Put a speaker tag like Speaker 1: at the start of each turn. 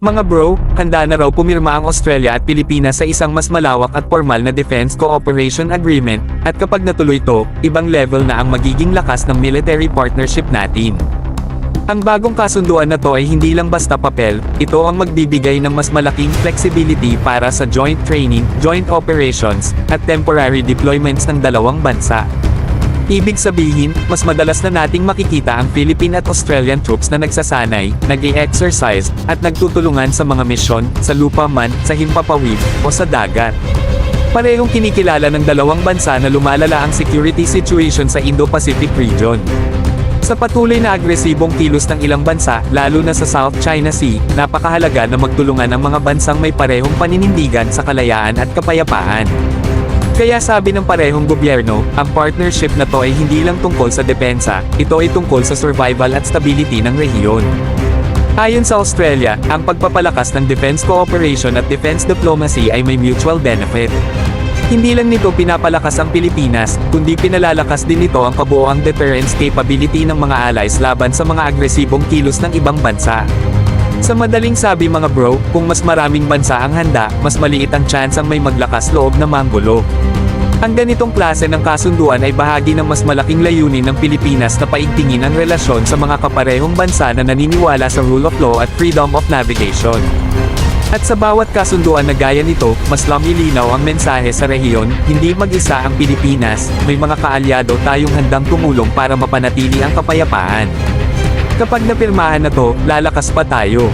Speaker 1: Mga bro, handa na raw pumirma ang Australia at Pilipinas sa isang mas malawak at formal na Defense Cooperation Agreement, at kapag natuloy ito, ibang level na ang magiging lakas ng military partnership natin. Ang bagong kasunduan na to ay hindi lang basta papel, ito ang magbibigay ng mas malaking flexibility para sa joint training, joint operations, at temporary deployments ng dalawang bansa. Ibig sabihin, mas madalas na nating makikita ang Philippine at Australian troops na nagsasanay, nag-i-exercise, at nagtutulungan sa mga misyon, sa lupa man, sa himpapawid, o sa dagat. Parehong kinikilala ng dalawang bansa na lumalala ang security situation sa Indo-Pacific region. Sa patuloy na agresibong kilos ng ilang bansa, lalo na sa South China Sea, napakahalaga na magtulungan ang mga bansang may parehong paninindigan sa kalayaan at kapayapaan. Kaya sabi ng parehong gobyerno, ang partnership na to ay hindi lang tungkol sa depensa, ito ay tungkol sa survival at stability ng rehiyon. Ayon sa Australia, ang pagpapalakas ng defense cooperation at defense diplomacy ay may mutual benefit. Hindi lang nito pinapalakas ang Pilipinas, kundi pinalalakas din nito ang kabuoang deterrence capability ng mga allies laban sa mga agresibong kilos ng ibang bansa. Sa madaling sabi mga bro, kung mas maraming bansa ang handa, mas maliit ang chance ang may maglakas loob na manggulo. Ang ganitong klase ng kasunduan ay bahagi ng mas malaking layunin ng Pilipinas na paigtingin ang relasyon sa mga kaparehong bansa na naniniwala sa rule of law at freedom of navigation. At sa bawat kasunduan na gaya nito, mas lumilinaw ang mensahe sa rehiyon, hindi mag-isa ang Pilipinas, may mga kaalyado tayong handang tumulong para mapanatili ang kapayapaan. Kapag napirmahan na to, lalakas pa tayo.